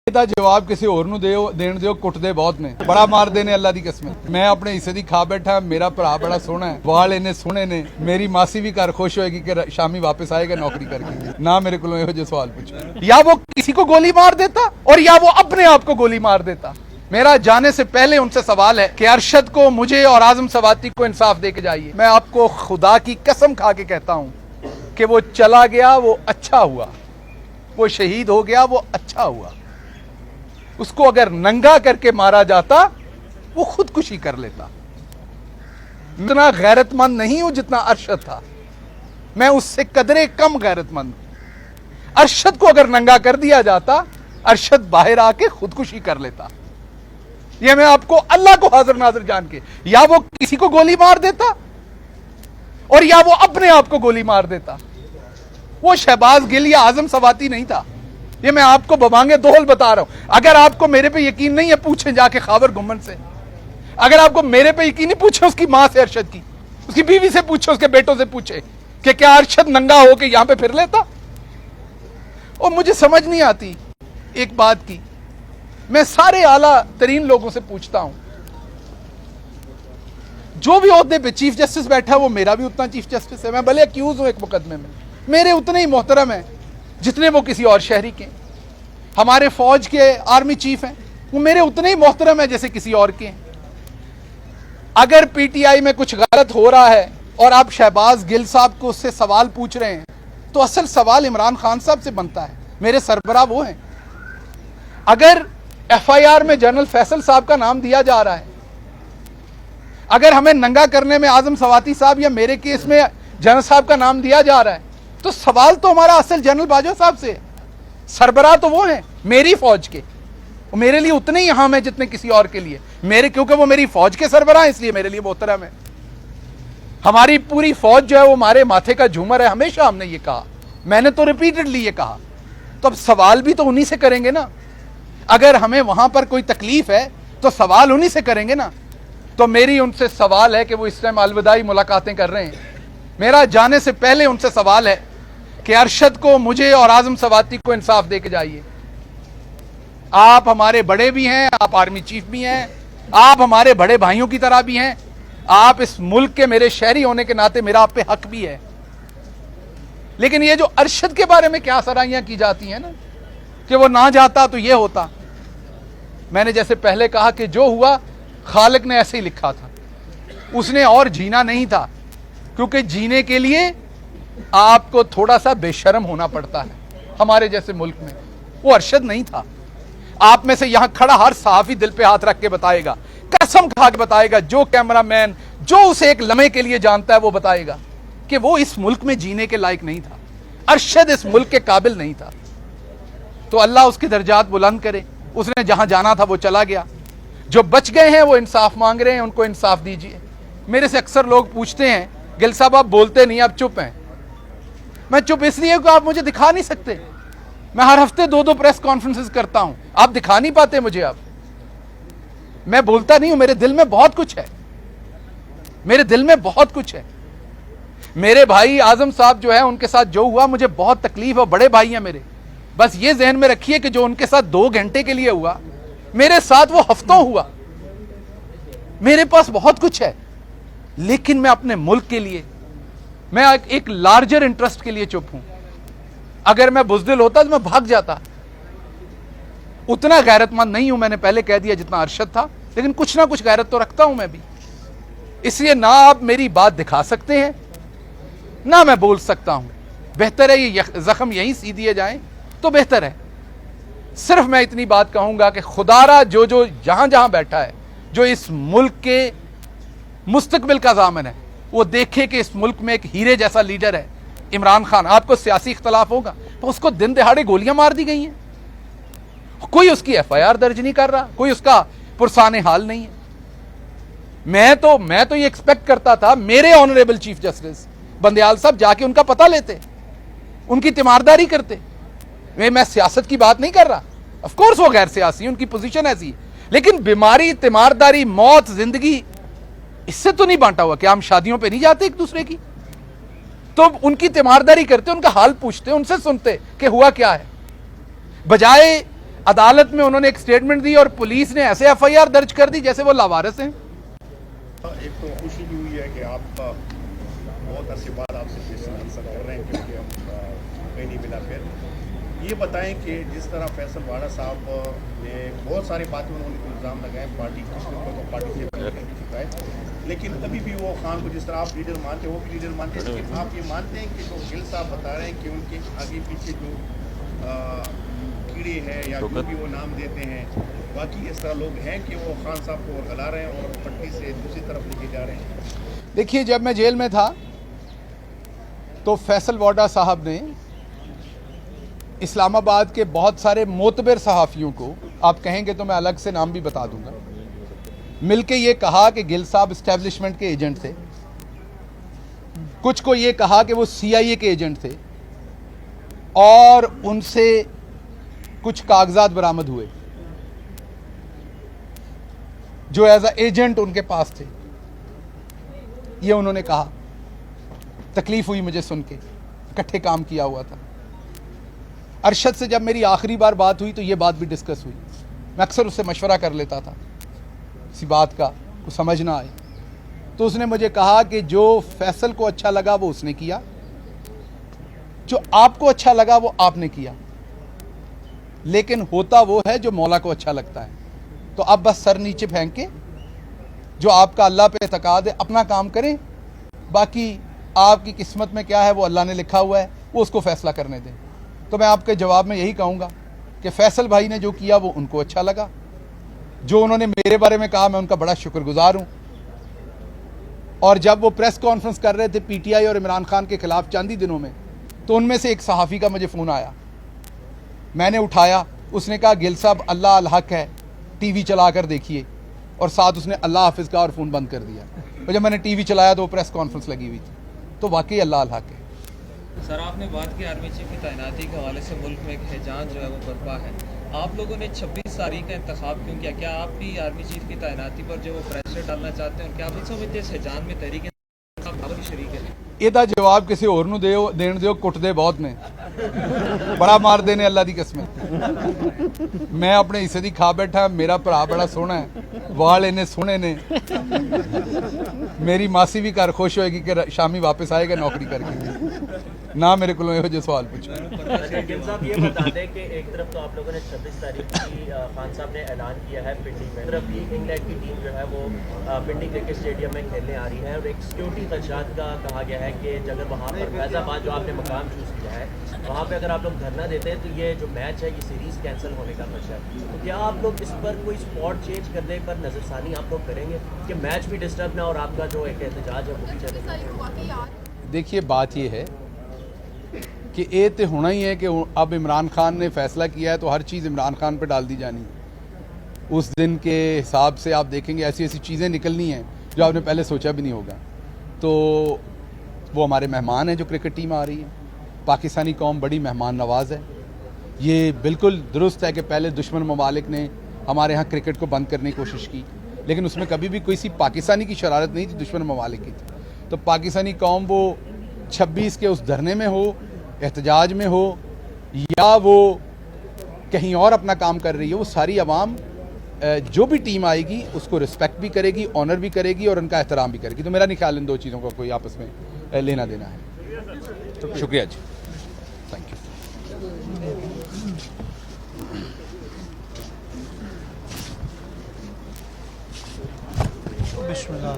ਇਹਦਾ ਜਵਾਬ ਕਿਸੇ ਹੋਰ ਨੂੰ ਦਿਓ, ਦੇਣ ਦਿਓ, ਕੁੱਟਦੇ ਬਹੁਤ ਨੇ, ਬੜਾ ਮਾਰਦੇ ਨੇ ਅੱਲਾ ਦੀ ਕਸਮ। ਮੈਂ ਆਪਣੇ ਹਿੱਸੇ ਦੀ ਖਾ ਬੈਠਾ, ਮੇਰਾ ਭਰਾ ਬੜਾ ਸੋਹਣਾ ਹੈ, ਵਾਲ ਇਹਨੇ ਸੋਹਣੇ ਨੇ, ਮੇਰੀ ਮਾसी भी घर खुश होएगी कि शामी वापस आएगा नौकरी करके। ना मेरे को ਇਹੋ ਜਿਹੇ सवाल पूछो, या वो किसी को गोली मार देता और या वो अपने आप को गोली मार देता। मेरा जाने से पहले उनसे सवाल है कि अरशद को, मुझे और आजम सवाती को इंसाफ दे के जाइए। मैं आपको खुदा की कसम खा के कहता हूं कि वो चला गया वो अच्छा हुआ, वो शहीद हो गया वो अच्छा हुआ। उसको अगर नंगा करके मारा जाता वो खुदकुशी कर लेता। इतना गैरतमंद नहीं हूं जितना अरशद था, मैं उससे कदरे कम गैरतमंद हूं। अरशद को अगर नंगा कर दिया जाता, अरशद बाहर आके खुदकुशी कर लेता। यह मैं आपको अल्लाह को हाजिर नाजिर जान के, या वो किसी को गोली मार देता और या वो अपने आप को गोली मार देता। वो शहबाज गिल या आजम सवाती नहीं था, ये मैं आपको बबांगे दोहल बता रहा हूं। अगर आपको मेरे पे यकीन नहीं है, पूछें जाके खाबर गुम्मन से। अगर आपको मेरे पे यकीन नहीं, पूछे उसकी मां से, अरशद की, उसकी बीवी से पूछे, उसके बेटों से पूछे कि क्या अरशद नंगा होके यहां पे फिर लेता। और मुझे समझ नहीं आती एक बात की, मैं सारे आला तरीन लोगों से पूछता हूं, जो भी ओहदे पे चीफ जस्टिस बैठा है वो मेरा भी उतना चीफ जस्टिस है। मैं भले अक्यूज हूं एक मुकदमे में, मेरे उतने ही मोहतरम है जितने वो किसी और शहरी के। हमारे फौज के आर्मी चीफ हैं, वो मेरे उतने ही मोहतरम है जैसे किसी और के हैं। अगर पीटीआई में कुछ गलत हो रहा है और आप शहबाज गिल साहब को उससे सवाल पूछ रहे हैं, तो असल सवाल इमरान खान साहब से बनता है, मेरे सरबराह वो हैं। अगर एफआईआर में जनरल फैसल साहब का नाम दिया जा रहा है, अगर हमें नंगा करने में आजम सवाती साहब या मेरे केस में जनरल साहब का नाम दिया जा रहा है, तो सवाल तो हमारा असल जनरल बाजवा साहब से है। सरबराह तो वो हैं मेरी फौज के, मेरे लिए उतने ही अहम है जितने किसी और के लिए। मेरे, क्योंकि वो मेरी फौज के सरबराह हैं, इसलिए मेरे लिए मोहतरम है। हमारी पूरी फौज जो है वो हमारे माथे का झूमर है, हमेशा हमने ये कहा, मैंने तो रिपीटेडली ये कहा। तो अब सवाल भी तो उन्हीं से करेंगे ना। अगर हमें वहां पर कोई तकलीफ है तो सवाल उन्हीं से करेंगे ना। तो मेरी उनसे सवाल है कि वो इस टाइम अलविदाई मुलाकातें कर रहे हैं। मेरा जाने से पहले उनसे सवाल है कि अरशद को, मुझे और आजम सवाती को इंसाफ दे के जाइए। आप हमारे बड़े भी हैं, आप आर्मी चीफ भी हैं, आप हमारे बड़े भाइयों की तरह भी हैं, आप इस मुल्क के मेरे शहरी होने के नाते मेरा आप पे हक भी है। लेकिन ये जो अरशद के बारे में क्या सराहियां की जाती हैं ना, कि वो ना जाता तो ये होता। मैंने जैसे पहले कहा कि जो हुआ खालिक ने ऐसे ही लिखा था, उसने और जीना नहीं था, क्योंकि जीने के लिए आपको थोड़ा सा बेशर्म होना पड़ता है हमारे जैसे मुल्क में। वो अरशद नहीं था। आप में से यहां खड़ा हर सहाफी दिल पे हाथ रख के बताएगा, कसम खा के बताएगा, जो कैमरामैन जो उसे एक लम्हे के लिए जानता है वो बताएगा कि वो इस मुल्क में जीने के लायक नहीं था। अरशद इस मुल्क के काबिल नहीं था। तो अल्लाह उसकी दर्जात बुलंद करे। उसने जहां जाना था वो चला गया। जो बच गए हैं वो इंसाफ मांग रहे हैं, उनको इंसाफ दीजिए। मेरे से अक्सर लोग पूछते हैं, गिल साहब आप बोलते नहीं, आप चुप हैं। मैं चुप इसलिए कि आप मुझे दिखा नहीं सकते। मैं हर हफ्ते 2-2 प्रेस कॉन्फ्रेंसेस करता हूं, आप दिखा नहीं पाते मुझे। आप, मैं बोलता नहीं हूं, मेरे दिल में बहुत कुछ है, मेरे दिल में बहुत कुछ है। मेरे भाई आजम साहब जो है, उनके साथ जो हुआ मुझे बहुत तकलीफ है, बड़े भाई हैं मेरे। बस ये जहन में रखिए कि जो उनके साथ 2 घंटे के लिए हुआ, मेरे साथ वो हफ्तों हुआ। मेरे पास बहुत कुछ है, लेकिन मैं अपने मुल्क के लिए, मैं एक लार्जर इंटरेस्ट के लिए चुप हूं। अगर मैं बुज़दिल होता तो मैं भाग जाता। उतना गैरतमंद नहीं हूं, मैंने पहले कह दिया, जितना अरशद था, लेकिन कुछ ना कुछ गैरत तो रखता हूं मैं भी। इसलिए ना आप मेरी बात दिखा सकते हैं, ना मैं बोल सकता हूं। बेहतर है ये जख्म यहीं सी दिए जाएं तो बेहतर है। सिर्फ मैं इतनी बात कहूंगा कि खुदारा जो जो जहां जहां बैठा है, जो इस मुल्क के मुस्तकबिल का ज़ामिन है, वो देखे कि इस मुल्क में एक हीरे जैसा लीडर है इमरान खान। आपको सियासी इख्तलाफ होगा, तो उसको दिन दहाड़े गोलियां मार दी गई हैं, कोई उसकी एफआईआर दर्ज नहीं कर रहा, कोई उसका पुरसाने हाल नहीं है। मैं तो ये एक्सपेक्ट करता था मेरे ऑनरेबल चीफ जस्टिस बंदयाल साहब जाके उनका पता लेते, उनकी तीमारदारी करते। मैं सियासत की बात नहीं कर रहा, ऑफ कोर्स वो गैर सियासी, उनकी पोजीशन ऐसी है, लेकिन बीमारी, तीमारदारी, मौत, जिंदगी, इससे तो नहीं बांटा हुआ। क्या हम शादियों पे नहीं जाते एक दूसरे की? तो उनकी तीमारदारी करते, उनका हाल पूछते, उनसे सुनते कि हुआ क्या है, बजाय अदालत में उन्होंने एक स्टेटमेंट दी और पुलिस ने ऐसे एफआईआर दर्ज कर दी जैसे वो लावारिस हैं। एक तो खुशी भी हुई है कि आप बहुत अरसे बाद आपसे क्वेश्चन आंसर कर रहे हैं, क्योंकि हम कहीं नहीं मिला। फिर ये बताएं कि जिस तरह फैसल वाड़ा साहब ने बहुत सारी बातें उन्होंने इल्ज़ाम लगाए पार्टी को पार्टी से चुका है, लेकिन तभी भी वो खान को जिस तरह आप लीडर मानते हैं वो भी लीडर मानते हैं, लेकिन आप ये मानते हैं कि जो गिल साहब बता रहे हैं कि उनके आगे पीछे जो कीड़े हैं या जो भी वो नाम देते हैं, बाकी इस तरह लोग हैं कि वो खान साहब को गला रहे हैं और पट्टी से दूसरी तरफ लेके जा रहे हैं। देखिए, जब मैं जेल में था तो फैसल वाडा साहब ने इस्लामाबाद के बहुत सारे मोतबर सहाफ़ियों को, आप कहेंगे तो मैं अलग से नाम भी बता दूंगा, मिलके ये कहा कि गिल साहब इस्टेब्लिशमेंट के एजेंट थे, कुछ को ये कहा कि वो सीआईए के एजेंट थे, और उनसे कुछ कागजात बरामद हुए जो एज अ एजेंट उनके पास थे। ये उन्होंने कहा। तकलीफ हुई मुझे सुन के, इकट्ठे काम किया हुआ था। अरशद से जब मेरी आखिरी बार बात हुई तो ये बात भी डिस्कस हुई। मैं अक्सर उससे मशवरा कर लेता था किसी बात का कुछ समझ ना आए, तो उसने मुझे कहा कि जो फैसल को अच्छा लगा वो उसने किया, जो आपको अच्छा लगा वो आपने किया, लेकिन होता वो है जो मौला को अच्छा लगता है। तो आप बस सर नीचे फेंक के जो आपका अल्लाह पे एतकाद है अपना काम करें, बाकी आपकी किस्मत में क्या है वो अल्लाह ने लिखा हुआ है, वो उसको फैसला करने दें। तो मैं आपके जवाब में यही कहूँगा कि फैसल भाई ने जो किया वो उनको अच्छा लगा, जो उन्होंने मेरे बारे में कहा मैं उनका बड़ा शुक्रगुजार हूँ। और जब वो प्रेस कॉन्फ्रेंस कर रहे थे पीटीआई और इमरान खान के खिलाफ चंद ही दिनों में, तो उनमें से एक सहाफ़ी का मुझे फ़ोन आया, मैंने उठाया, उसने कहा गिल साहब अल्लाह अल हक है, टीवी चला कर देखिए, और साथ उसने अल्लाह हाफिज़ का और फ़ोन बंद कर दिया। और जब मैंने टीवी चलाया तो वो प्रेस कॉन्फ्रेंस लगी हुई थी, तो वाकई अल्लाह अल हक है। सर, आपने बात की आर्मी चीफ की तैनाती के हवाले से मुल्क में एक हिजान जो है वो बर्पा है। आप लोगों ने 26 तारीख का इंतखाब क्यों किया? क्या आप भी आर्मी चीफ की तैनाती पर जो वो प्रेशर डालना चाहते हैं, और क्या आप नहीं समझते इस हिजान में तहरीक शरीक है? ਇਹਦਾ जवाब किसी होर ਨੂੰ ਦਿਓ, ਦੇਣ ਦਿਓ, ਕੁੱਟਦੇ ਬਹੁਤ ਨੇ, बड़ा मारਦੇ ਨੇ अल्लाह दी कसम। मैं अपने हिस्से दी खा बैठा, मेरा भरा बड़ा सोहना है, वाल इन्ने सोहने ने, मेरी मासी भी घर खुश होएगी कि शामी वापस आएगा नौकरी करके। ना मेरे को ਇਹੋ ਜਿਹੇ सवाल पूछो। गिल साहब ये बता दें कि एक तरफ तो आप लोगों ने 26 तारीख की खान साहब ने ऐलान किया है पिंडी में, तरफ ही इंग्लैंड की टीम जो है वो पिंडी क्रिकेट स्टेडियम में खेलने आ रही है, और एक सिक्योरिटी खदशात का कहा गया है कि अगर वहाँ पर फैजाबाद जो आपने मकाम चूज़ किया है वहाँ पे अगर आप लोग धरना देते हैं तो ये जो मैच है ये सीरीज़ कैंसिल होने का खदशा है। तो क्या आप लोग इस पर कोई स्पॉट चेंज करने पर नज़रसानी आप लोग करेंगे कि मैच भी डिस्टर्ब ना और आपका जो एक एहतजाज है वो भी चलेगा? देखिए, बात ये है कि ये तो होना ही है कि अब इमरान खान ने फैसला किया है तो हर चीज़ इमरान खान पर डाल दी जानी है। उस दिन के हिसाब से आप देखेंगे ऐसी ऐसी चीज़ें निकलनी हैं जो आपने पहले सोचा भी नहीं होगा। तो वो हमारे मेहमान हैं जो क्रिकेट टीम आ रही है, पाकिस्तानी कौम बड़ी मेहमान नवाज है। ये बिल्कुल दुरुस्त है कि पहले दुश्मन ममालिक ने हमारे यहाँ क्रिकेट को बंद करने की कोशिश की, लेकिन उसमें कभी भी किसी पाकिस्तानी की शरारत नहीं थी, दुश्मन ममालिक की थी। तो पाकिस्तानी कौम वो 26 के उस धरने में हो, एहतजाज में हो, या वो कहीं और अपना काम कर रही है, वो सारी आवाम जो भी टीम आएगी उसको रिस्पेक्ट भी करेगी, ऑनर भी करेगी और उनका एहतराम भी करेगी। तो मेरा नहीं ख्याल इन दो चीज़ों का कोई आपस में लेना देना है। शुक्रिया जी, थैंक यू। बिस्मिल्लाह।